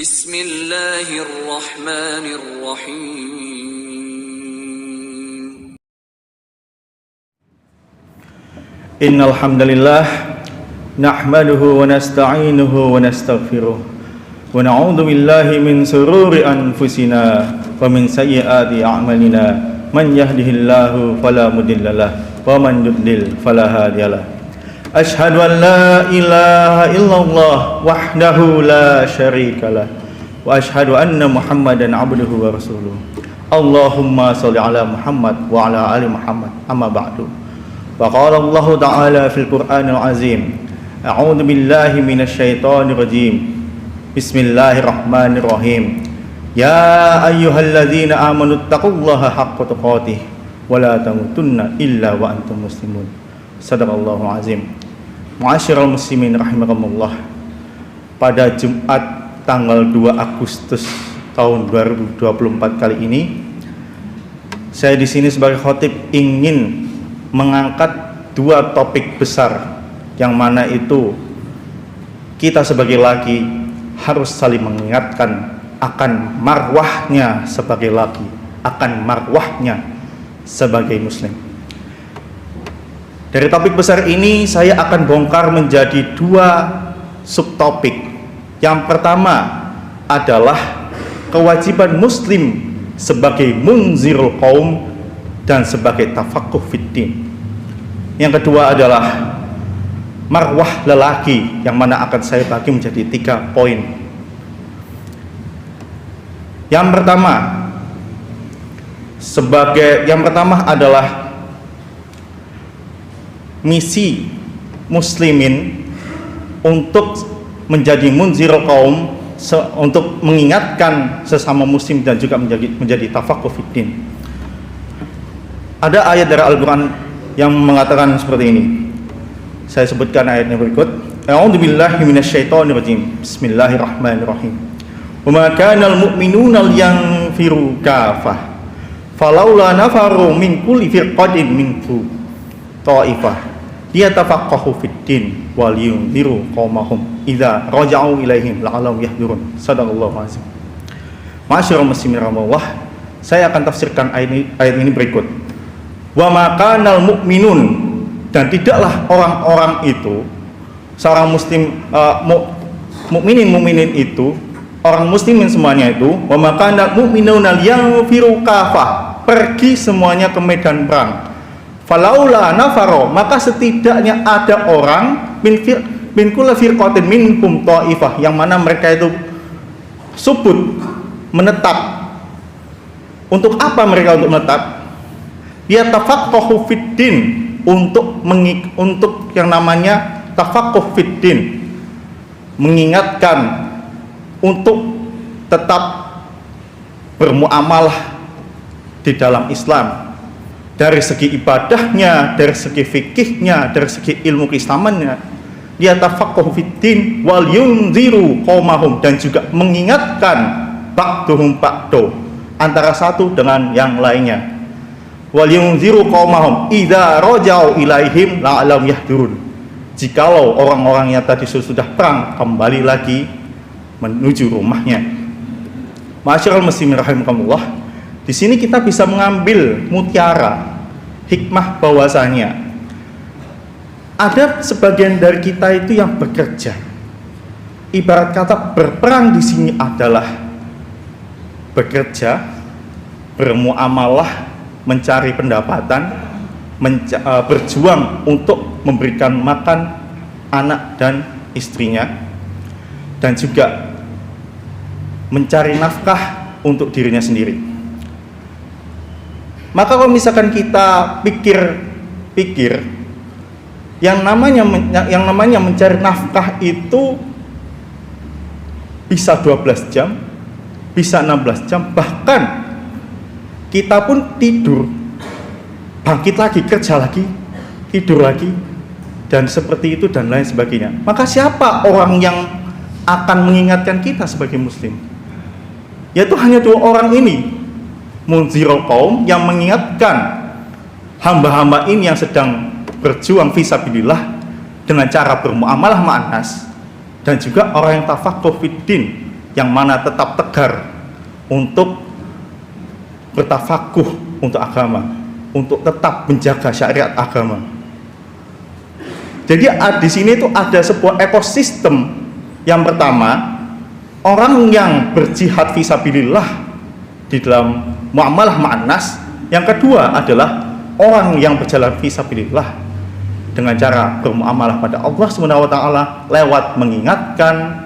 Bismillahirrahmanirrahim. Innal hamdalillah nahmaduhu wa nasta'inuhu wa nastaghfiruh wa na'udzu billahi min shururi anfusina wa min sayyiati a'malina man yahdihillahu fala mudhillalah wa man yudlil fala hadiyalah. Asyhadu an la ilaha illallah wahdahu la syarikalah wa asyhadu anna Muhammadan abduhu wa rasuluh. Allahumma shalli ala Muhammad wa ala ali Muhammad. Amma ba'du. Wa qala Allah ta'ala fil Qur'anil azim. A'udzu billahi minasy syaithanir rajim. Bismillahirrahmanirrahim. Ya ayyuhalladzina amanu taqullaha haqqa tuqatih wa la tamutunna illa wa antum muslimun. Sadaqallahu azim. Ma'asyiral muslimin rahimakumullah. Pada Jumat tanggal 2 Agustus tahun 2024 kali ini, saya di sini sebagai khatib ingin mengangkat dua topik besar, yang mana itu kita sebagai laki harus saling mengingatkan akan marwahnya sebagai laki, akan marwahnya sebagai muslim. Dari topik besar ini saya akan bongkar menjadi dua subtopik. Yang pertama adalah kewajiban muslim sebagai munzirul qaum dan sebagai tafaqquh fiddin. Yang kedua adalah marwah lelaki, yang mana akan saya bagi menjadi 3 poin. Yang pertama adalah misi muslimin untuk menjadi munzirul qaum, untuk mengingatkan sesama muslim dan juga menjadi tafaqquh fiddin. Ada ayat dari Al-Quran yang mengatakan seperti ini. Saya sebutkan ayatnya berikut. A'udzu billahi minasyaitonir rajim. Bismillahirrahmanirrahim. Wa ma kanal mu'minuna liyanfiru kafah. Falaula nafaru min kulli firqatin minkum ta'ifah liyatafaqahu fid-din wal yunziru qaumahum idza raja'u ilaihim la'allahum yahdurun. Shadaqallahu azim. Ma'asyiral muslimin rahimahullah, saya akan tafsirkan ayat ini berikut. Wa makanal mu'minun, dan tidaklah orang-orang itu, seorang muslim, mukminin itu, orang muslimin semuanya itu, wa makanal mu'minuna liyanfiru kafah, pergi semuanya ke medan perang. Falaula nafaro, maka setidaknya ada orang min kulli firqatin minkum ta'ifah, yang mana mereka itu subut, menetap. Untuk apa mereka untuk menetap? Ya tafaqquhu fiddin, untuk yang namanya tafaqquh fiddin, mengingatkan untuk tetap bermuamalah di dalam Islam, dari segi ibadahnya, dari segi fikihnya, dari segi ilmu keislamannya. Dia tafaqquh fiddin wal yunziru qaumahum, dan juga mengingatkan ba'duhum ba'du, antara satu dengan yang lainnya. Wal yunziru qaumahum idza raja'u ilaihim la'allahum yahdurun. Jikalau orang-orang yang tadi sudah perang kembali lagi menuju rumahnya. Ma'asyiral muslimin rahimakumullah, di sini kita bisa mengambil mutiara hikmah bahwasanya ada sebagian dari kita itu yang bekerja. Ibarat kata berperang di sini adalah bekerja, bermuamalah, mencari pendapatan, berjuang untuk memberikan makan anak dan istrinya, dan juga mencari nafkah untuk dirinya sendiri. Maka kalau misalkan kita pikir yang namanya mencari nafkah itu bisa 12 jam, bisa 16 jam, bahkan kita pun tidur, bangkit lagi, kerja lagi, tidur lagi, dan seperti itu dan lain sebagainya. Maka siapa orang yang akan mengingatkan kita sebagai muslim? Yaitu hanya 2 orang ini, munzirul qaum, yang mengingatkan hamba-hamba ini yang sedang berjuang fisabilillah dengan cara bermuamalah ma'anas, dan juga orang yang tafaqquh fiddin, yang mana tetap tegar untuk bertafakuh untuk agama, untuk tetap menjaga syariat agama. Jadi di sini itu ada sebuah ekosistem. Yang pertama, orang yang berjihad fisabilillah di dalam muamalah ma'an nas. Yang kedua adalah orang yang berjalan fisabilillah dengan cara bermuamalah pada Allah Subhanahu wa taala lewat mengingatkan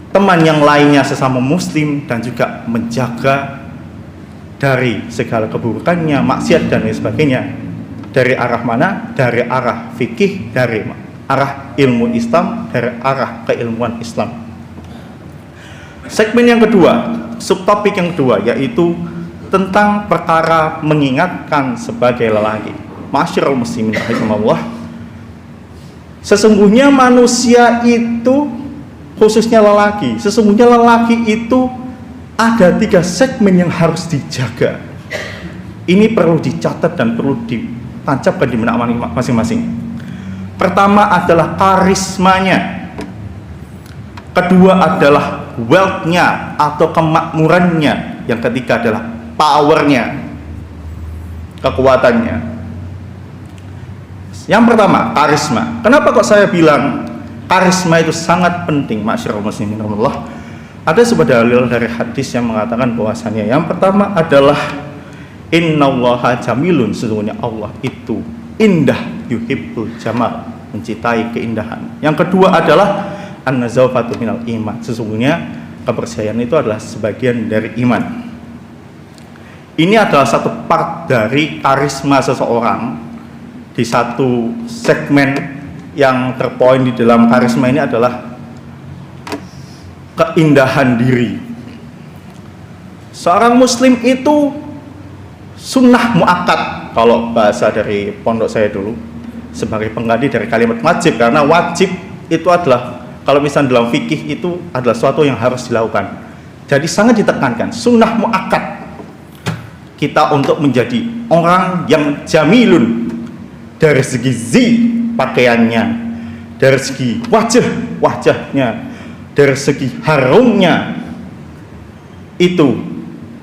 teman yang lainnya sesama muslim dan juga menjaga dari segala keburukannya, maksiat dan lain sebagainya. Dari arah mana? Dari arah fikih, dari arah ilmu Islam, dari arah keilmuan Islam. Segmen yang kedua, subtopik yang kedua, yaitu tentang perkara mengingatkan sebagai lelaki. Masyarul muslimin rahimakumullah, sesungguhnya manusia itu, khususnya lelaki, sesungguhnya lelaki itu ada 3 segmen yang harus dijaga. Ini perlu dicatat dan perlu ditancapkan di benak masing-masing. Pertama adalah karismanya. Kedua adalah wealth-nya atau kemakmurannya. Yang ketiga adalah power-nya, kekuatannya. Yang pertama, karisma. Kenapa kok saya bilang karisma itu sangat penting, masyarul muslimin rahimakumullah? Ada sebuah dalil dari hadis yang mengatakan bahwasannya yang pertama adalah innallaha jamilun, sesungguhnya Allah itu indah, yuhibbul jamal, mencintai keindahan. Yang kedua adalah an-nazafatu minal iman, sesungguhnya kebersihan itu adalah sebagian dari iman. Ini adalah satu part dari karisma seseorang. Di satu segmen yang terpoin di dalam karisma ini adalah keindahan diri. Seorang muslim itu sunnah muakkad, kalau bahasa dari pondok saya dulu, sebagai pengganti dari kalimat wajib, karena wajib itu adalah, kalau misalnya dalam fikih itu adalah sesuatu yang harus dilakukan. Jadi sangat ditekankan sunnah muakkad kita untuk menjadi orang yang jamilun, dari segi pakaiannya, dari segi wajahnya, dari segi harumnya, itu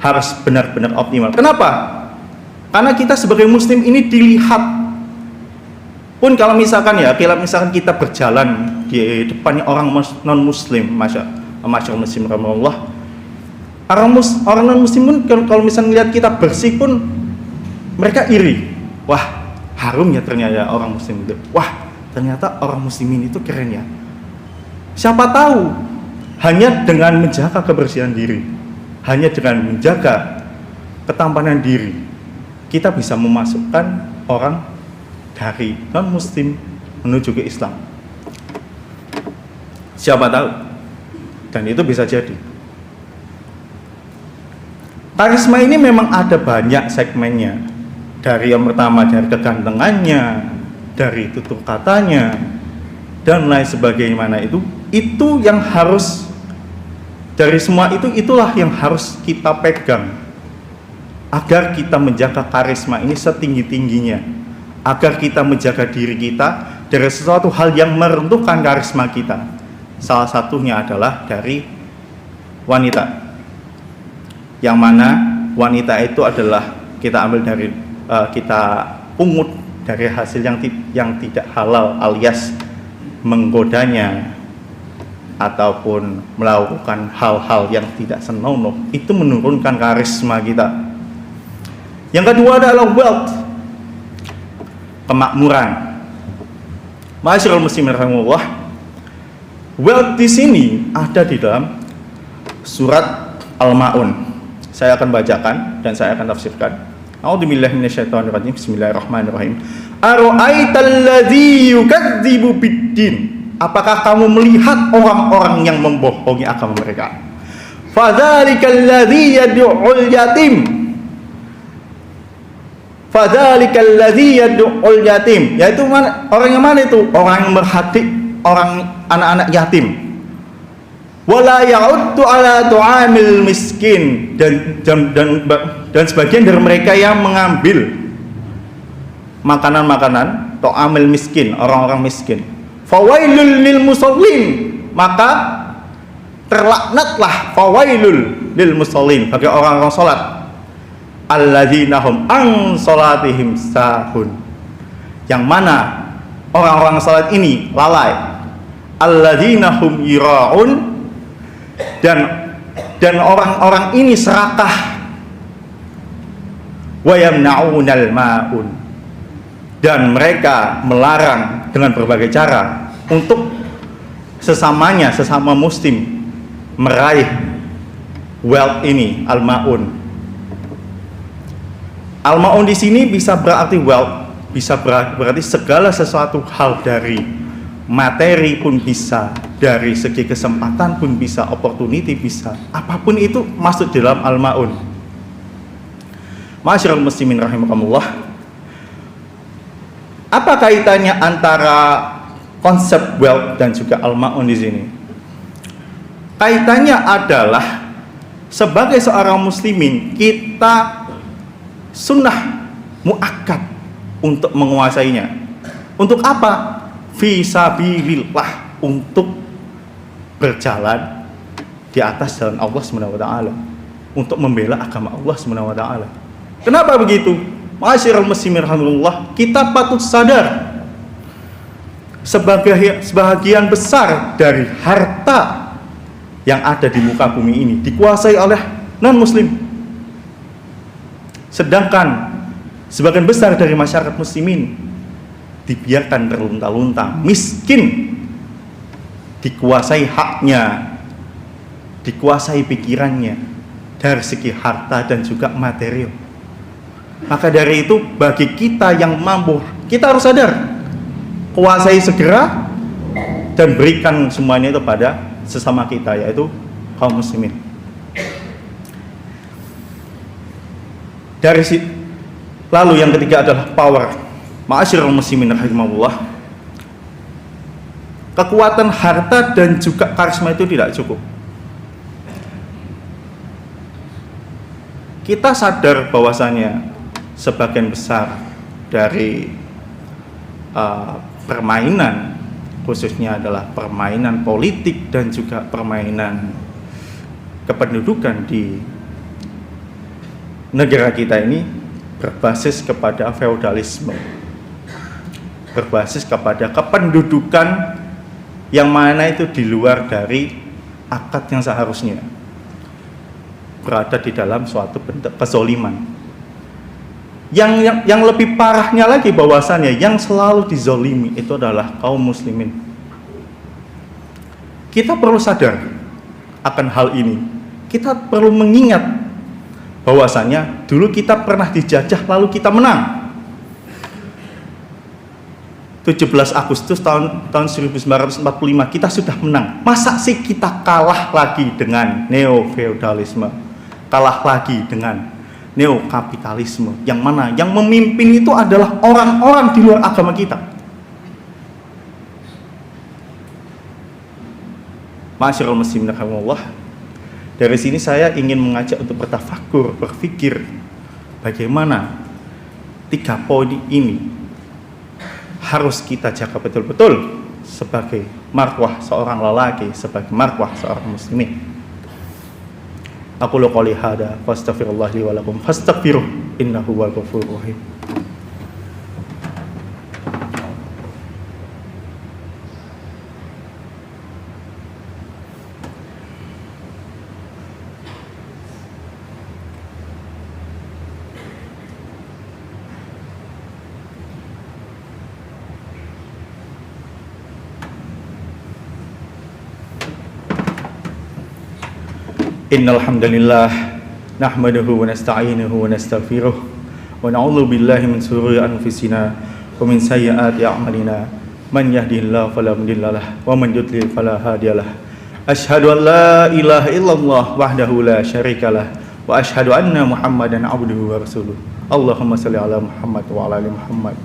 harus benar-benar optimal. Kenapa? Karena kita sebagai muslim ini dilihat pun kalau misalkan kita berjalan di depannya orang non muslim, masyaallah muslim rahimahullah, orang non muslim pun kalau misalnya lihat kita bersih pun mereka iri. Wah, harumnya ternyata orang muslim itu. Wah, ternyata orang muslimin itu keren ya. Siapa tahu hanya dengan menjaga kebersihan diri, hanya dengan menjaga ketampanan diri, kita bisa memasukkan orang dari non muslim menuju ke Islam. Siapa tahu, dan itu bisa jadi. Karisma ini memang ada banyak segmennya. Dari yang pertama dari kegantengannya, dari tutur katanya, dan lain sebagainya. Itu yang harus, dari semua itulah yang harus kita pegang agar kita menjaga karisma ini setinggi-tingginya, agar kita menjaga diri kita dari sesuatu hal yang meruntuhkan karisma kita. Salah satunya adalah dari wanita, yang mana wanita itu adalah kita ambil dari kita pungut dari hasil yang tidak halal, alias menggodanya ataupun melakukan hal-hal yang tidak senonoh, itu menurunkan karisma kita. Yang kedua adalah wealth, kemakmuran. Masyarul muslimin rahimahullah, wealth di sini ada di dalam surat Al-Maun. Saya akan bacakan dan saya akan tafsirkan. A'udzubillahi minasyaitonirrajim. Bismillahirrahmanirrahim. Ara'aital ladzi yukadzibu biddin. Apakah kamu melihat orang-orang yang membohongi agama mereka? Fadzalikal ladzi yad'ul yatim. Fadzalikal ladzi yad'ul yatim. Yaitu orang yang mana itu? Orang yang berhati orang anak-anak yatim. Wala ya'uddu ala tu'amil miskin, dan sebagian dari mereka yang mengambil makanan-makanan tu'amil miskin, orang-orang miskin. Fawailul lil musallin, maka terlaknatlah, fawailul lil musallin, bagi orang-orang salat, alladzina hum an salatihim sahun, yang mana orang-orang salat ini lalai, alladzina hum yiraun, dan orang-orang ini serakah, wa yamna'unal ma'un, dan mereka melarang dengan berbagai cara untuk sesama muslim meraih wealth ini, al-ma'un. Al-ma'un di sini bisa berarti wealth, bisa berarti segala sesuatu hal, dari materi pun bisa, dari segi kesempatan pun bisa, opportunity bisa, apapun itu masuk dalam al-ma'un. Ma'asyiral muslimin rahimakumullah, apa kaitannya antara konsep wealth dan juga al-ma'un di sini? Kaitannya adalah sebagai seorang muslimin kita sunnah muakkad untuk menguasainya. Untuk apa? Fi sabilillah, untuk berjalan di atas jalan Allah Subhanahu wa taala, untuk membela agama Allah Subhanahu wa taala. Kenapa begitu? Ma'asyiral muslimin rahimakumullah, kita patut sadar sebagian besar dari harta yang ada di muka bumi ini dikuasai oleh non-muslim, sedangkan sebagian besar dari masyarakat muslimin dibiarkan terlunta-lunta, miskin, dikuasai haknya, dikuasai pikirannya dari segi harta dan juga material. Maka dari itu, bagi kita yang mampu, kita harus sadar, kuasai segera dan berikan semuanya itu pada sesama kita, yaitu kaum muslimin. Lalu yang ketiga adalah power. Ma'asyiral muslimin rahimahullah, kekuatan harta dan juga karisma itu tidak cukup. Kita sadar bahwasanya sebagian besar dari permainan, khususnya adalah permainan politik dan juga permainan kependudukan di negara kita ini berbasis kepada feodalisme, berbasis kepada kependudukan yang mana itu di luar dari akad yang seharusnya, berada di dalam suatu bentuk kezoliman. Yang lebih parahnya lagi, bahwasannya yang selalu dizolimi itu adalah kaum muslimin. Kita perlu sadar akan hal ini. Kita perlu mengingat bahwasannya dulu kita pernah dijajah lalu kita menang. 17 Agustus tahun 1945 kita sudah menang. Masa sih kita kalah lagi dengan neo-feodalisme, kalah lagi dengan neo-kapitalisme, yang mana yang memimpin itu adalah orang-orang di luar agama kita. Ma'asyiral muslimin rahimakumullah, dari sini saya ingin mengajak untuk bertafakur, berpikir bagaimana 3 poin ini harus kita jaga betul-betul sebagai marwah seorang lelaki, sebagai marwah seorang muslimin. Aku qouli hada fastaghfirullah li wa lakum fastaghfiruh innahu huwal ghafurur rahim. Innal hamdalillah nahmaduhu wa nasta'inuhu wa nastaghfiruh wa na'udzu billahi min shururi anfusina wa min sayyiati a'malina, man yahdihillahu fala mudhillalah wa man yudlil fala hadiyalah. Asyhadu an la ilaha illallah wahdahu la syarikalah wa asyhadu anna Muhammadan abduhu wa rasuluh. Allahumma shalli ala Muhammad wa ala ali Muhammad.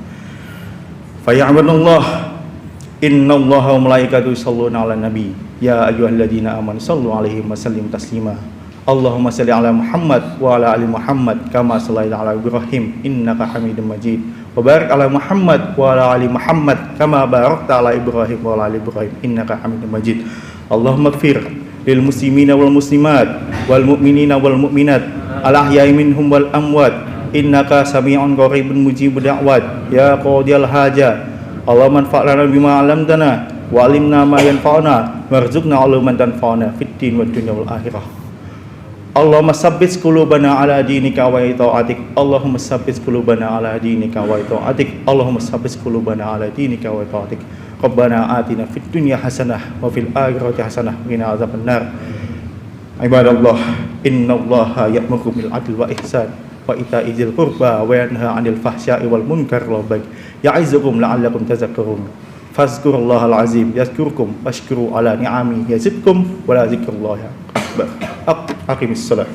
Fa ya'budullah innallaha wa malaikatahu yusholluna 'alan nabi ya ayyuhalladzina amanu shallu 'alaihi wa sallimu taslima. Allahumma shalli ala Muhammad wa ala ali Muhammad kama shallaita ala Ibrahim innaka Hamidum Majid wa barik ala Muhammad wa ala ali Muhammad kama barakta ala Ibrahim wa ala ali Ibrahim innaka Hamidum Majid. Allahumma ighfir lil muslimina wal muslimat wal mu'minina wal mu'minat al ahya'i minhum wal amwat innaka sami'un qaribun mujibud da'wat ya qadiyal hajat Allahumma anfa'na bima 'allamtana wa 'allimna ma yanfa'una warzuqna 'ilman tanfa'una fid din wad dunya wal akhirah. Allahumma sabbit qulubana ala dinika wa ta'atik. Allahumma sabbit qulubana ala dinika wa ta'atik. Allahumma sabbit qulubana ala dinika wa ta'atik. Rabbana atina fid dunya hasanah wa fil akhirati hasanah wa qina adzabannar. Ibadallah, innallaha ya'muru bil adli wa ihsan wa ita'i dzil qurba wa yanha 'anil fahsya'i wal munkar wal baghi. Ya'izukum la'allakum tadhakkarun. Fazkurullahal azim yazkurkum washkuru ala ni'ami yazidkum wa la zikrullahi akbar. Aqimis salat.